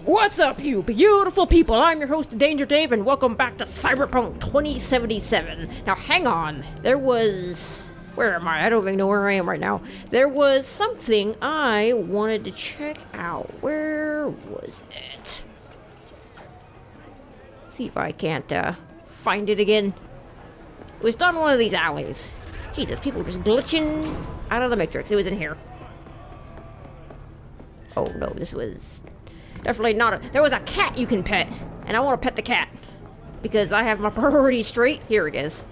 What's up, you beautiful people? I'm your host, Danger Dave, and welcome back to Cyberpunk 2077. Now, hang on. There was... Where am I? I don't even know where I am right now. There was something I wanted to check out. Where was it? See if I can't, find it again. It was down one of these alleys. Jesus, people just glitching out of the Matrix. It was in here. Oh, no, this was... Definitely not a... There was a cat you can pet, and I want to pet the cat. Because I have my priorities straight. Here it is.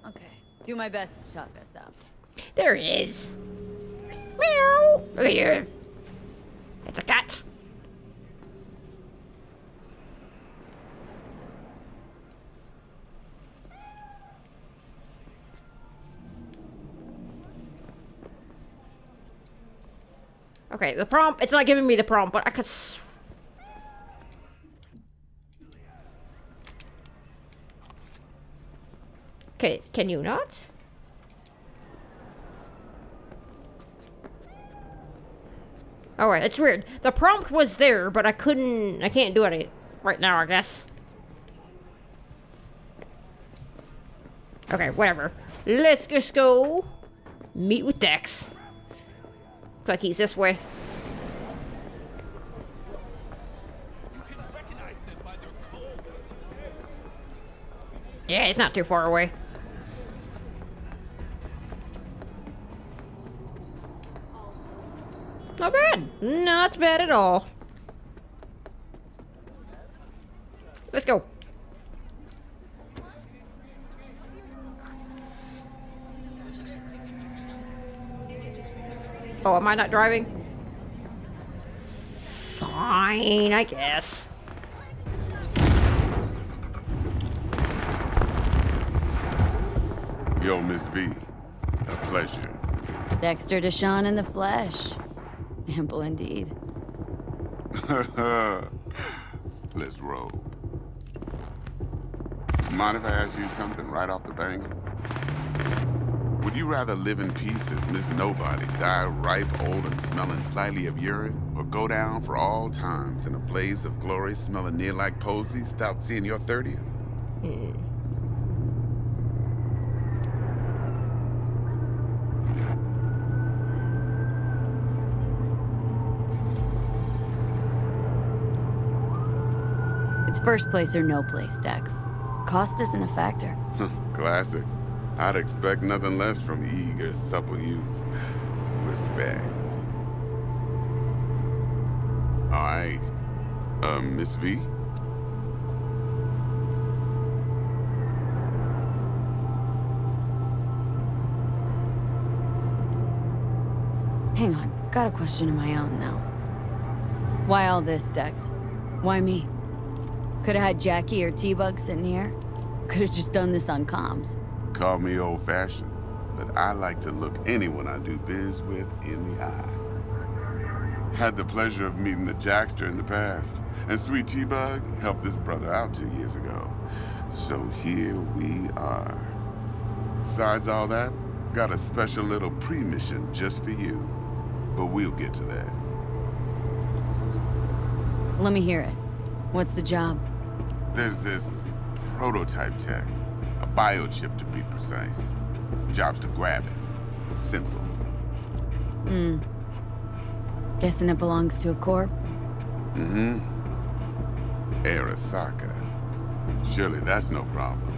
Okay, do my best to talk us up. There it is. Meow. Look at you. It's a cat. Okay, the prompt, it's not giving me the prompt, but I could... Okay, can you not? Alright, it's weird. The prompt was there, but I can't do it right now, I guess. Okay, whatever. Let's just go meet with Dex. Looks like he's this way. Yeah, it's not too far away. Not bad. Not bad at all. Let's go. Oh, am I not driving? Fine, I guess. Yo, Miss V. A pleasure. Fixer Deshawn in the flesh. Ample indeed. Let's roll. Mind if I ask you something right off the bank? Would you rather live in peace as Miss Nobody, die ripe, old, and smelling slightly of urine, or go down for all times in a blaze of glory smelling near like posies without seeing your 30th? It's first place or no place, Dex. Cost isn't a factor. Classic. I'd expect nothing less from eager, supple youth. Respect. All right. Miss V? Hang on, got a question of my own now. Why all this, Dex? Why me? Could've had Jackie or T-Bug sitting here. Could've just done this on comms. Call me old-fashioned, but I like to look anyone I do biz with in the eye. Had the pleasure of meeting the Jackster in the past, and Sweet T-Bug helped this brother out 2 years ago. So here we are. Besides all that, got a special little pre-mission just for you. But we'll get to that. Let me hear it. What's the job? There's this prototype tech. A biochip, to be precise. Job's to grab it. Simple. Guessing it belongs to a corp? Mm-hmm. Arasaka. Surely that's no problem.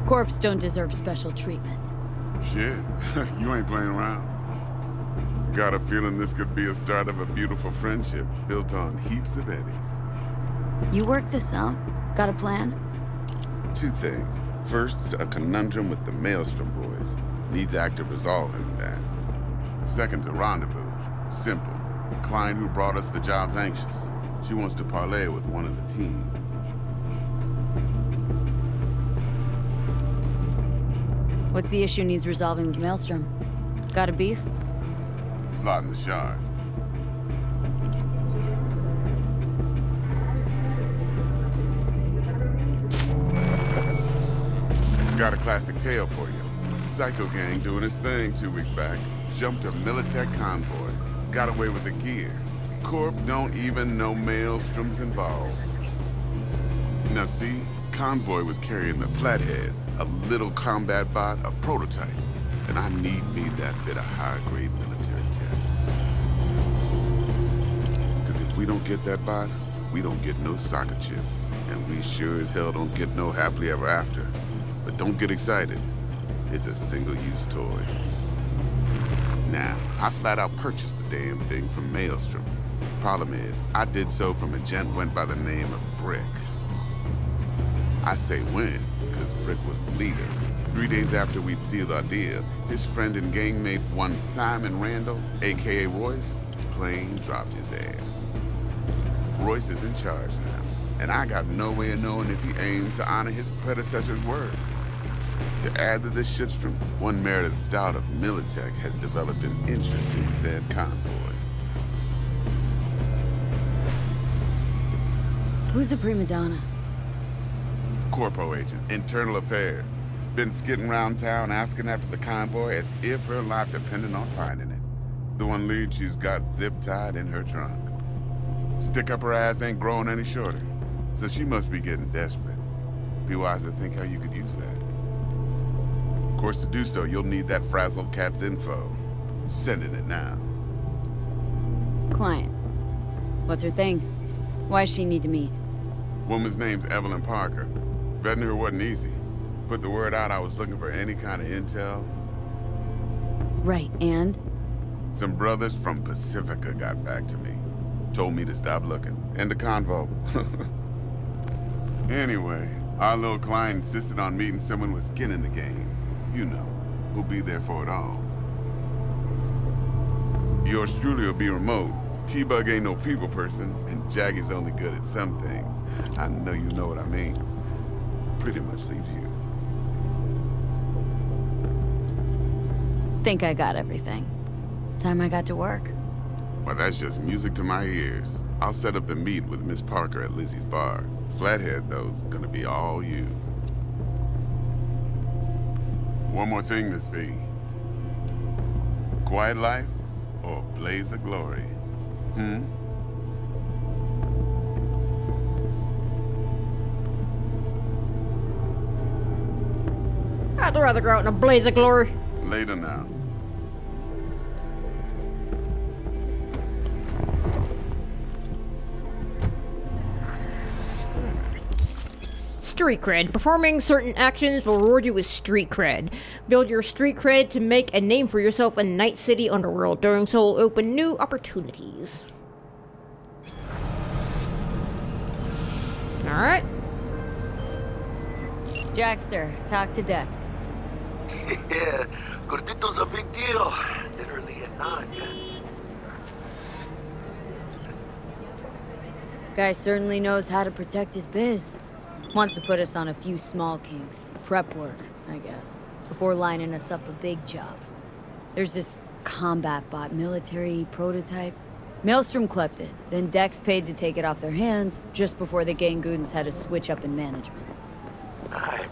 Corps don't deserve special treatment. Shit, you ain't playing around. Got a feeling this could be a start of a beautiful friendship built on heaps of eddies. You work this out? Got a plan? Two things. First, a conundrum with the Maelstrom boys. Needs active resolving that. Second, a rendezvous. Simple. Client who brought us the job's anxious. She wants to parlay with one of the team. What's the issue needs resolving with Maelstrom? Got a beef? Slot in the shard. Got a classic tale for you. Psycho gang doing his thing 2 weeks back. Jumped a Militech convoy. Got away with the gear. Corp don't even know Maelstrom's involved. Now see, convoy was carrying the Flathead, a little combat bot, a prototype. And I need me that bit of high-grade military tech. Because if we don't get that bot, we don't get no soccer chip. And we sure as hell don't get no happily ever after. But don't get excited. It's a single-use toy. Now, I flat out purchased the damn thing from Maelstrom. Problem is, I did so from a gent went by the name of Brick. I say when, because Brick was the leader. 3 days after we'd sealed our deal, his friend and gangmate, one Simon Randall, aka Royce, plain dropped his ass. Royce is in charge now, and I got no way of knowing if he aims to honor his predecessor's word. To add to this shitstrom, one Meredith Stout of Militech has developed an interest in said convoy. Who's the prima donna? Corpo agent, internal affairs. Been skidding around town asking after the convoy as if her life depended on finding it. The one lead she's got zip-tied in her trunk. Stick up her ass ain't growing any shorter, so she must be getting desperate. Be wise to think how you could use that. Of course, to do so, you'll need that frazzled cat's info. Sending it now. Client. What's her thing? Why does she need to meet? Woman's name's Evelyn Parker. Vetting her wasn't easy. Put the word out I was looking for any kind of intel. Right, and? Some brothers from Pacifica got back to me. Told me to stop looking. End the convo. Anyway, our little client insisted on meeting someone with skin in the game. You know, who'll be there for it all. Yours truly will be remote. T-Bug ain't no people person, and Jaggy's only good at some things. I know you know what I mean. Pretty much leaves you. Think I got everything. Time I got to work. Well, that's just music to my ears. I'll set up the meet with Miss Parker at Lizzie's bar. Flathead, though's gonna be all you. One more thing, Miss V. Quiet life or blaze of glory? I'd rather go out in a blaze of glory. Later now. Street cred. Performing certain actions will reward you with street cred. Build your street cred to make a name for yourself in Night City Underworld. Doing so will open new opportunities. Alright. Jackster, talk to Dex. Yeah, Gordito's a big deal. Literally a nun. Guy certainly knows how to protect his biz. Wants to put us on a few small kinks. Prep work, I guess. Before lining us up a big job. There's this combat bot military prototype. Maelstrom clept it, then Dex paid to take it off their hands just before the Gangoons had a switch up in management.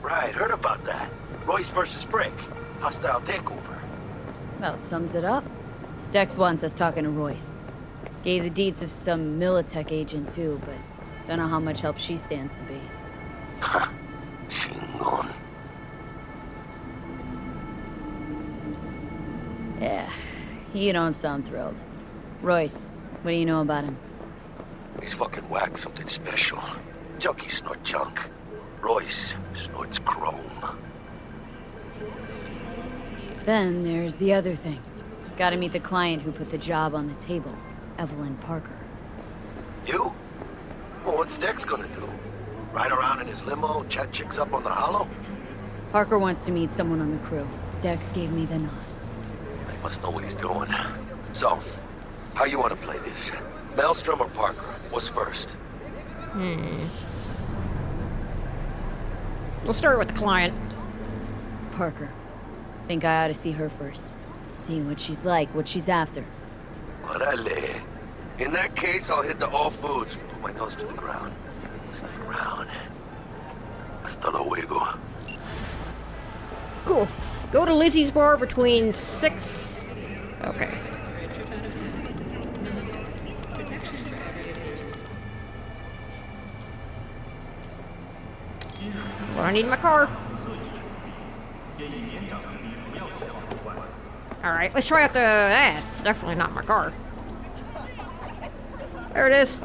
Right, heard about that. Royce versus Brick. Hostile takeover. About sums it up. Dex wants us talking to Royce. Gave the deeds of some Militech agent too, but don't know how much help she stands to be. Chingon. Yeah, you don't sound thrilled. Royce, what do you know about him? He's fucking whack, something special. Junkies snort junk. Royce snorts chrome. Then there's the other thing. Gotta meet the client who put the job on the table, Evelyn Parker. You? Well, what's Dex gonna do? Ride around in his limo, chat chicks up on the hollow? Parker wants to meet someone on the crew. Dex gave me the nod. He must know what he's doing. So, how you want to play this? Maelstrom or Parker? What's first? We'll start with the client. Parker. Think I ought to see her first. See what she's like, what she's after. Orale. In that case, I'll hit the all foods. Put my nose to the ground. Sniff around. Hasta luego. Cool. Go to Lizzie's bar between 6... Okay. Well, I need my car. Alright, let's try out the... That's definitely not my car. There it is.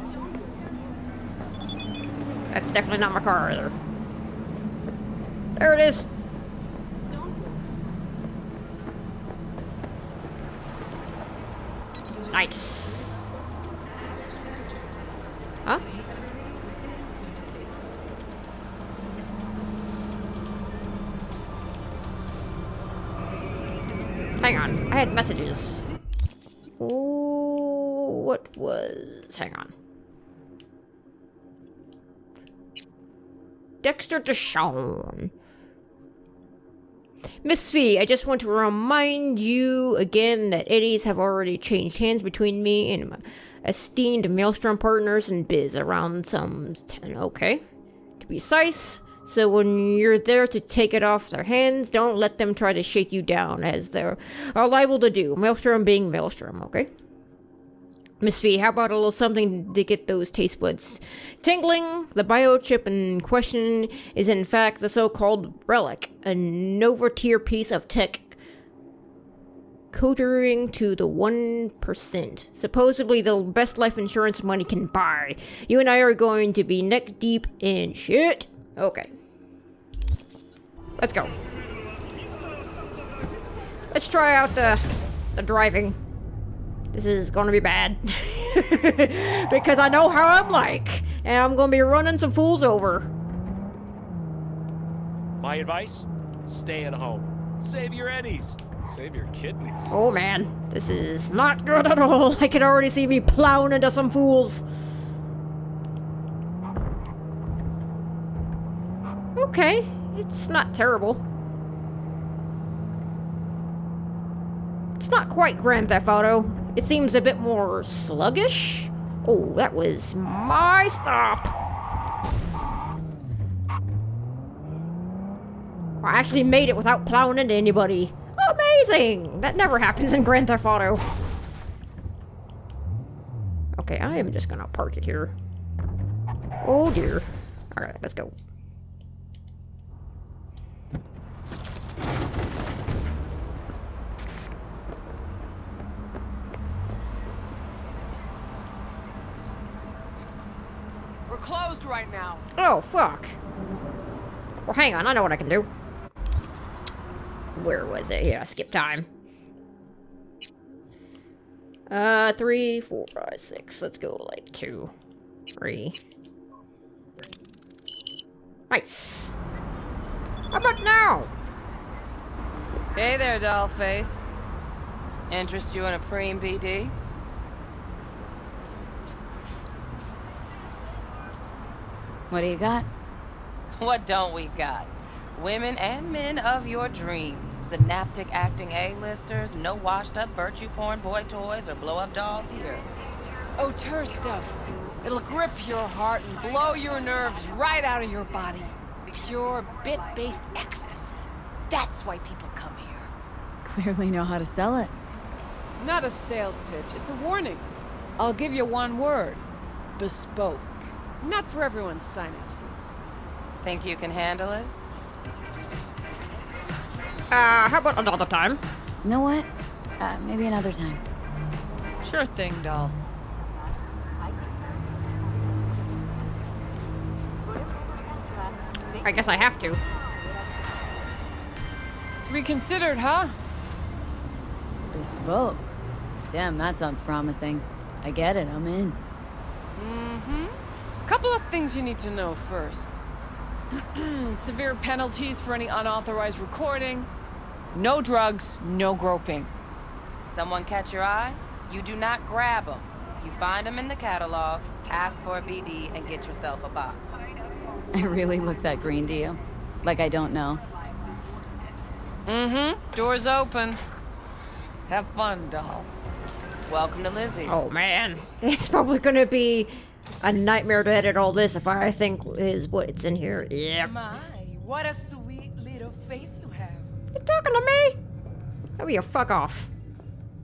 That's definitely not my car either. There it is. Nice. Huh? Hang on, I had messages. Oh, what was... Hang on. Fixer Deshawn. Miss Fee, I just want to remind you again that eddies have already changed hands between me and my esteemed Maelstrom partners in biz around some 10. Okay. To be precise, so when you're there to take it off their hands, don't let them try to shake you down, as they are liable to do. Maelstrom being Maelstrom, okay? Miss Fee, how about a little something to get those taste buds tingling? The biochip in question is in fact the so-called Relic, a Nova-tier piece of tech catering to the 1%. Supposedly the best life insurance money can buy. You and I are going to be neck deep in shit. Okay. Let's go. Let's try out the driving. This is gonna be bad. Because I know how I'm like. And I'm gonna be running some fools over. My advice? Stay at home. Save your eddies. Save your kidneys. Oh man, this is not good at all. I can already see me plowing into some fools. Okay, it's not terrible. It's not quite Grand Theft Auto. It seems a bit more sluggish. Oh, that was my stop. I actually made it without plowing into anybody. Amazing! That never happens in Grand Theft Auto. Okay, I am just gonna park it here. Oh dear. Alright, let's go. We're closed right now. Oh, fuck. Well, hang on, I know what I can do. Where was it? Yeah, skip time. 3, 4, 5, 6. Let's go like 2, 3. Nice. How about now? Hey there, dollface. Interest you in a preem BD? What do you got? What don't we got? Women and men of your dreams. Synaptic acting A-listers, no washed-up virtue porn boy toys or blow-up dolls here. Auteur stuff. It'll grip your heart and blow your nerves right out of your body. Pure bit-based ecstasy. That's why people come here. Clearly know how to sell it. Not a sales pitch, it's a warning. I'll give you one word. Bespoke. Not for everyone's synapses. Think you can handle it? How about another time? You know what? Maybe another time. Sure thing, doll. I guess I have to. Reconsidered, huh? Bespoke. Damn, that sounds promising. I get it, I'm in. Couple of things you need to know first. Severe penalties for any unauthorized recording. No drugs, no groping. Someone catch your eye? You do not grab them. You find them in the catalog, ask for a BD, and get yourself a box. I really look that green to you? Like I don't know. Door's open. Have fun, doll. Welcome to Lizzie's. Oh man, it's probably gonna be a nightmare to edit all this if I think is what's in here. Yep. My, what a sweet little face you have. You talking front of me? Oh, you fuck off.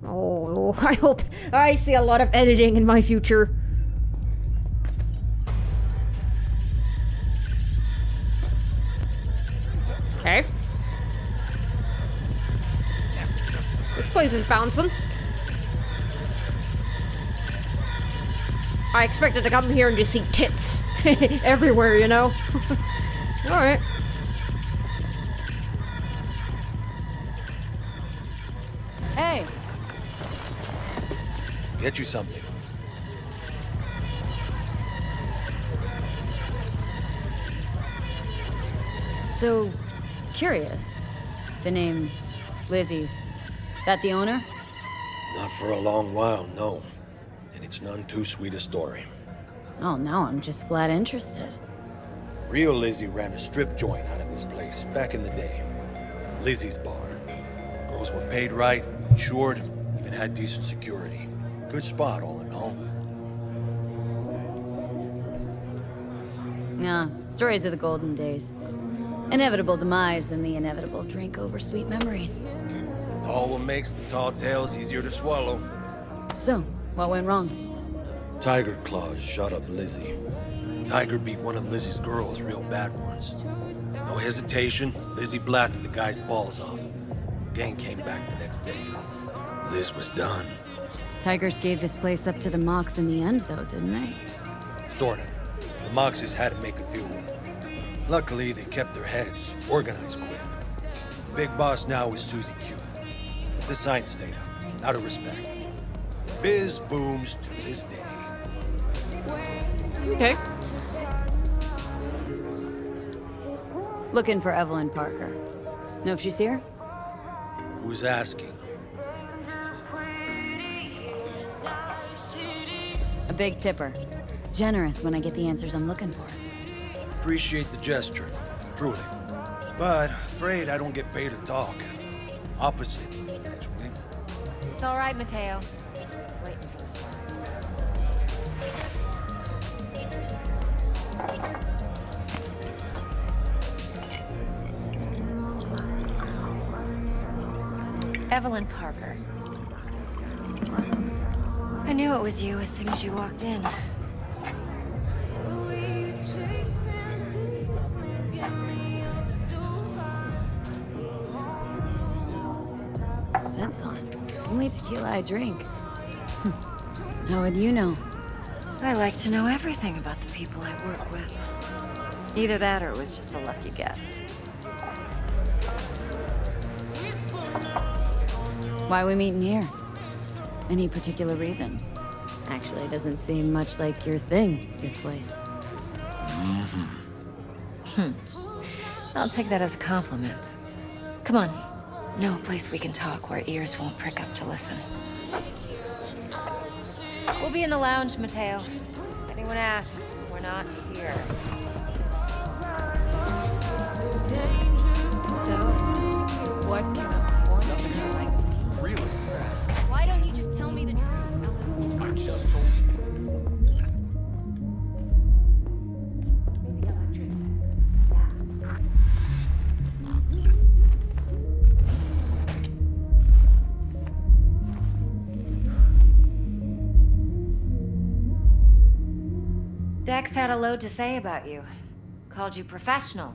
Oh, I hope I see a lot of editing in my future. Okay. This place is bouncing. I expected to come here and just see tits everywhere, you know? Alright. Hey, Get you something. so curious. The name Lizzie's. That the owner? Not for a long while, no. And it's none too sweet a story. Oh, now I'm just flat interested. Real Lizzie ran a strip joint out of this place back in the day. Lizzie's bar. Girls were paid right, insured, even had decent security. Good spot, all in all. Nah, stories of the golden days. Inevitable demise and the inevitable drink over sweet memories. All what makes the tall tales easier to swallow. So, what went wrong? Tiger Claws shot up Lizzie. Tiger beat one of Lizzie's girls real bad once. No hesitation, Lizzie blasted the guy's balls off. Gang came back the next day. Liz was done. Tigers gave this place up to the Mox in the end, though, didn't they? Sorta. The Moxies had to make a deal with them. Luckily, they kept their heads, organized quick. Big boss now is Susie Q. But the sign stayed up, out of respect. Biz booms to this day. Okay. Looking for Evelyn Parker. Know if she's here? Who's asking? A big tipper. Generous when I get the answers I'm looking for. Appreciate the gesture, truly. But afraid I don't get paid to talk. Opposite, actually. It's all right, Mateo. Just waiting for this one. Evelyn Parker. I knew it was you as soon as you walked in. Scent's on. Only tequila I drink. How would you know? I like to know everything about the people I work with. Either that or it was just a lucky guess. Why we meeting here? Any particular reason? Actually, it doesn't seem much like your thing, this place. I'll take that as a compliment. Come on. Know a place we can talk where ears won't prick up to listen. We'll be in the lounge, Mateo. If anyone asks, we're not here. So, what kind of porno would you like? Really? Why don't you just tell me the truth? I just told you. Dex had a load to say about you. Called you professional,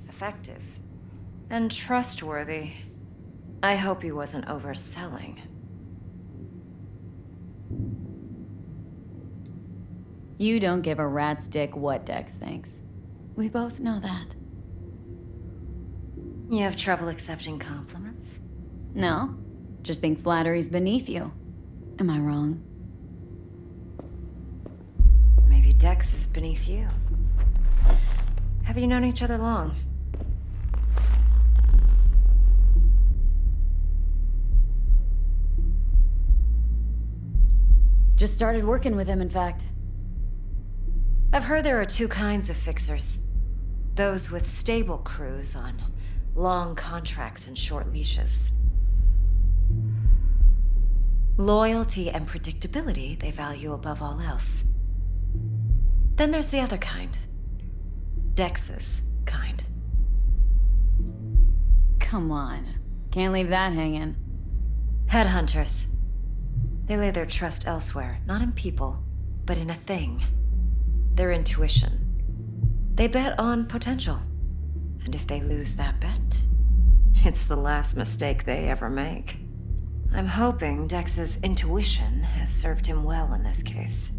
effective, and trustworthy. I hope he wasn't overselling. You don't give a rat's dick what Dex thinks. We both know that. You have trouble accepting compliments? No, just think flattery's beneath you. Am I wrong? Maybe Dex is beneath you. Have you known each other long? Just started working with him, in fact. I've heard there are two kinds of fixers. Those with stable crews on long contracts and short leashes. Loyalty and predictability they value above all else. Then there's the other kind. Dex's kind. Come on. Can't leave that hanging. Headhunters. They lay their trust elsewhere, not in people, but in a thing. Their intuition. They bet on potential. And if they lose that bet, it's the last mistake they ever make. I'm hoping Dex's intuition has served him well in this case.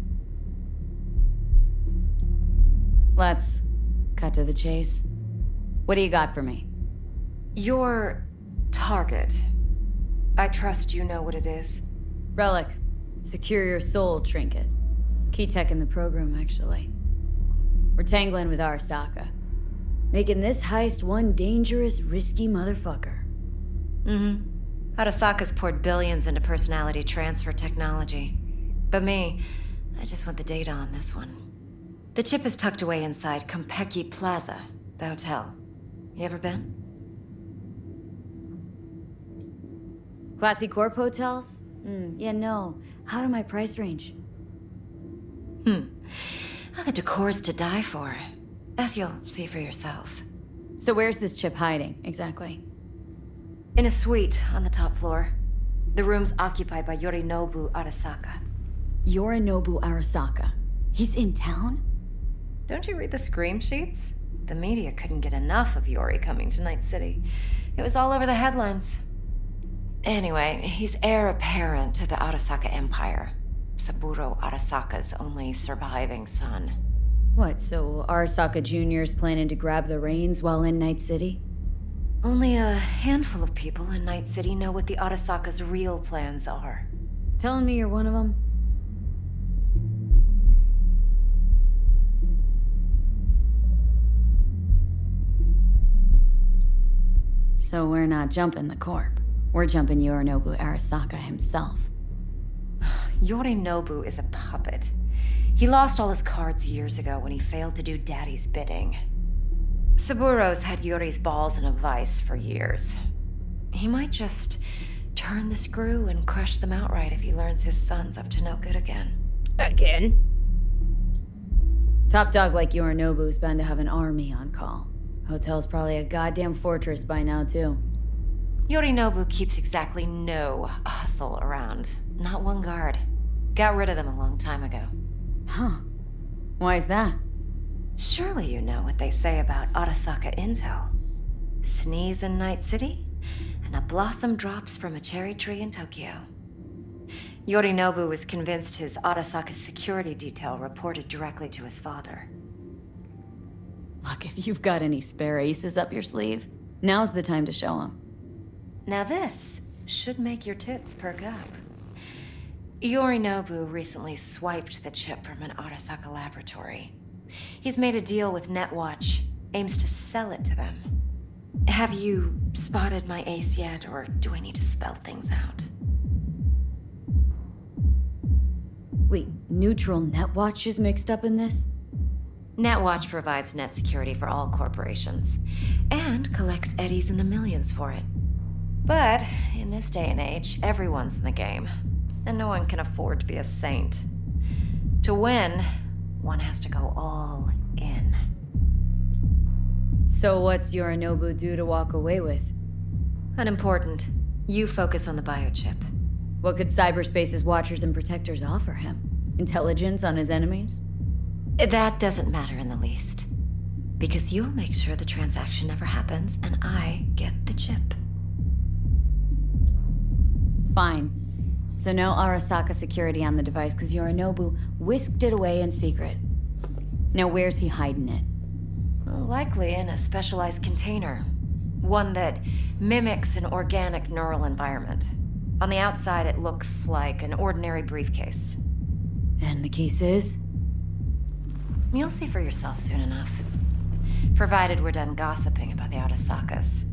Let's cut to the chase. What do you got for me? Your target. I trust you know what it is. Relic. Secure your soul trinket. Key tech in the program, actually. We're tangling with Arasaka. Making this heist one dangerous, risky motherfucker. Mm-hmm. Arasaka's poured billions into personality transfer technology. But me, I just want the data on this one. The chip is tucked away inside Konpeki Plaza, the hotel. You ever been? Classy corp hotels? Yeah, no. Out of my price range. Oh, the decor's to die for. As you'll see for yourself. So where's this chip hiding, exactly? In a suite on the top floor. The room's occupied by Yorinobu Arasaka. Yorinobu Arasaka. He's in town? Don't you read the scream sheets? The media couldn't get enough of Yori coming to Night City. It was all over the headlines. Anyway, he's heir apparent to the Arasaka Empire. Saburo Arasaka's only surviving son. What, so Arasaka Jr.'s planning to grab the reins while in Night City? Only a handful of people in Night City know what the Arasaka's real plans are. Telling me you're one of them? So we're not jumping the corp. We're jumping Yorinobu Arasaka himself. Yorinobu is a puppet. He lost all his cards years ago when he failed to do Daddy's bidding. Saburo's had Yori's balls in a vice for years. He might just turn the screw and crush them outright if he learns his son's up to no good again. Again? Top dog like Yorinobu's bound to have an army on call. Hotel's probably a goddamn fortress by now, too. Yorinobu keeps exactly no hustle around. Not one guard. Got rid of them a long time ago. Huh. Why is that? Surely you know what they say about Arasaka intel. Sneeze in Night City, and a blossom drops from a cherry tree in Tokyo. Yorinobu was convinced his Arasaka security detail reported directly to his father. Look, if you've got any spare aces up your sleeve, now's the time to show them. Now this should make your tits perk up. Yorinobu recently swiped the chip from an Arasaka laboratory. He's made a deal with Netwatch, aims to sell it to them. Have you spotted my ace yet, or do I need to spell things out? Wait, neutral Netwatch is mixed up in this? Netwatch provides net security for all corporations, and collects eddies in the millions for it. But in this day and age, everyone's in the game, and no one can afford to be a saint. To win, one has to go all in. So what's Yorinobu due to walk away with? Unimportant. You focus on the biochip. What could cyberspace's watchers and protectors offer him? Intelligence on his enemies? That doesn't matter in the least. Because you'll make sure the transaction never happens, and I get the chip. Fine. So no Arasaka security on the device because Yorinobu whisked it away in secret. Now where's he hiding it? Well, likely in a specialized container. One that mimics an organic neural environment. On the outside, it looks like an ordinary briefcase. And the case is? You'll see for yourself soon enough. Provided we're done gossiping about the Arasakas.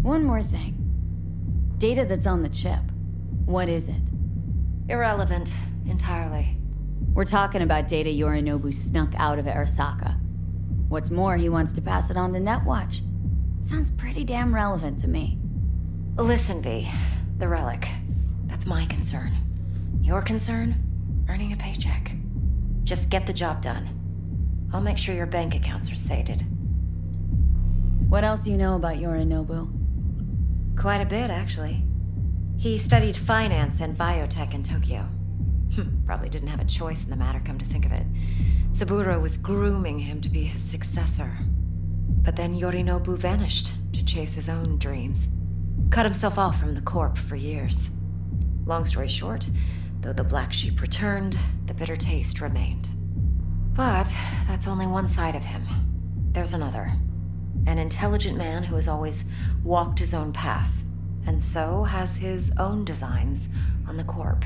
One more thing. Data that's on the chip. What is it? Irrelevant, entirely. We're talking about data Yorinobu snuck out of Arasaka. What's more, he wants to pass it on to Netwatch. Sounds pretty damn relevant to me. Listen, V. The relic. That's my concern. Your concern? Earning a paycheck. Just get the job done. I'll make sure your bank accounts are sated. What else do you know about Yorinobu? Quite a bit, actually. He studied finance and biotech in Tokyo. Probably didn't have a choice in the matter, come to think of it. Saburo was grooming him to be his successor. But then Yorinobu vanished to chase his own dreams. Cut himself off from the Corp for years. Long story short, though the black sheep returned, the bitter taste remained. But that's only one side of him. There's another. An intelligent man who has always walked his own path, and so has his own designs on the Corp.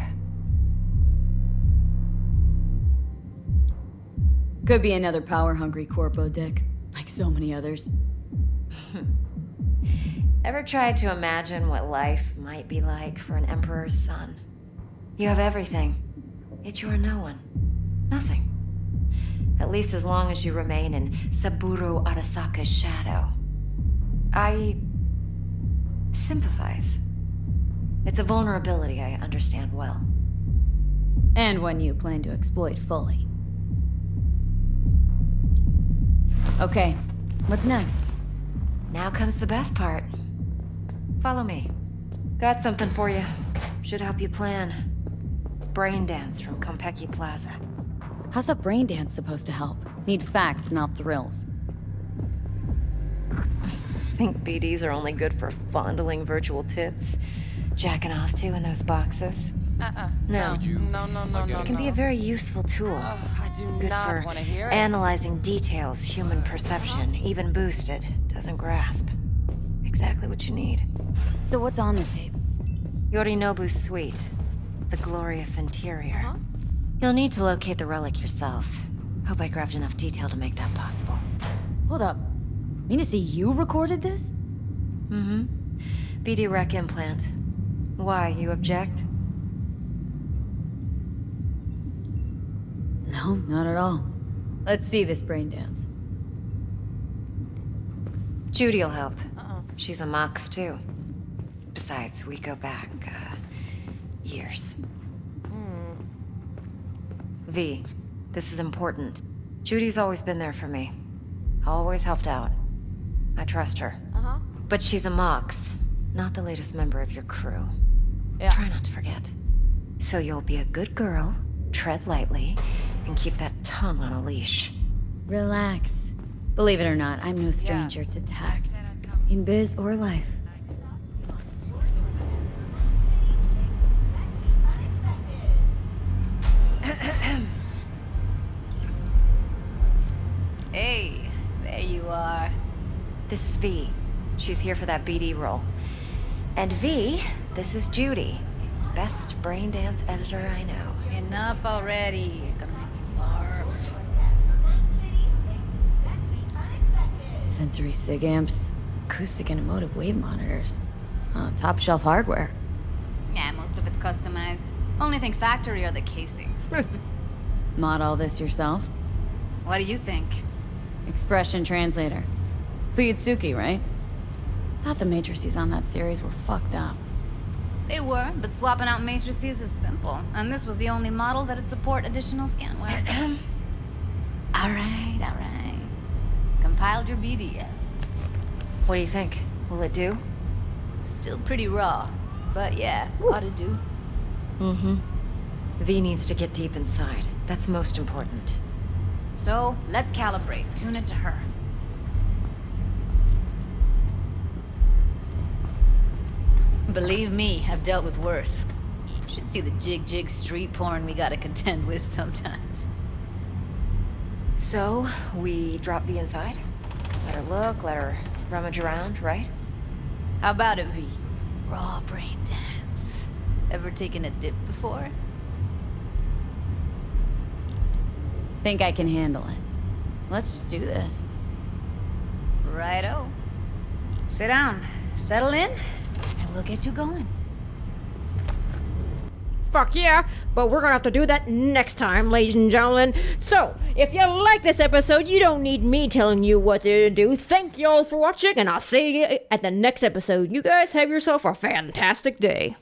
Could be another power-hungry corpo dick, like so many others. Ever tried to imagine what life might be like for an emperor's son? You have everything, yet you are no one. Nothing. At least as long as you remain in Saburo Arasaka's shadow. I sympathize. It's a vulnerability I understand well. And one you plan to exploit fully. Okay, what's next? Now comes the best part. Follow me. Got something for you. Should help you plan. Brain dance from Konpeki Plaza. How's a brain dance supposed to help? Need facts, not thrills. Think BDs are only good for fondling virtual tits? Jacking off to in those boxes? No. No. It can be a very useful tool. I do Good not for want to hear it. analyzing details human perception, even boosted, doesn't grasp. Exactly what you need. So what's on the tape? Yorinobu's suite. The glorious interior. You'll need to locate the relic yourself. Hope I grabbed enough detail to make that possible. Hold up. Mean to say you recorded this? Mm-hmm. BD rec implant. Why, you object? No, not at all. Let's see this brain dance. Judy'll help. She's a Mox, too. Besides, we go back, years. V, this is important. Judy's always been there for me. Always helped out. I trust her. But she's a Mox, not the latest member of your crew. Yeah. Try not to forget. So you'll be a good girl, tread lightly, and keep that tongue on a leash. Relax. Believe it or not, I'm no stranger to tact. In biz or life. Hey, there you are. This is V. She's here for that BD role. And V, this is Judy. Best brain dance editor I know. Enough already. You're gonna make me barf. Sensory sig amps, acoustic and emotive wave monitors. Top shelf hardware. Yeah, most of it's customized. Only thing factory are the casings. Mod all this yourself? What do you think? Expression translator. Fuyutsuki, right? Thought the matrices on that series were fucked up. They were, but swapping out matrices is simple. And this was the only model that'd support additional scanware. Alright. Compiled your BDF. What do you think? Will it do? Still pretty raw. But yeah, ought to do. Mm-hmm. V needs to get deep inside. That's most important. So, let's calibrate. Tune it to her. Believe me, I've dealt with worse. Should see the jig street porn we gotta contend with sometimes. So, we drop V inside? Let her look, let her rummage around, right? How about it, V? Raw brain dance. Ever taken a dip before? Think I can handle it. Let's just do this. Righto. Sit down, settle in, and we'll get you going. Fuck yeah, but we're gonna have to do that next time, ladies and gentlemen. So, if you like this episode, you don't need me telling you what to do. Thank you all for watching, and I'll see you at the next episode. You guys have yourself a fantastic day.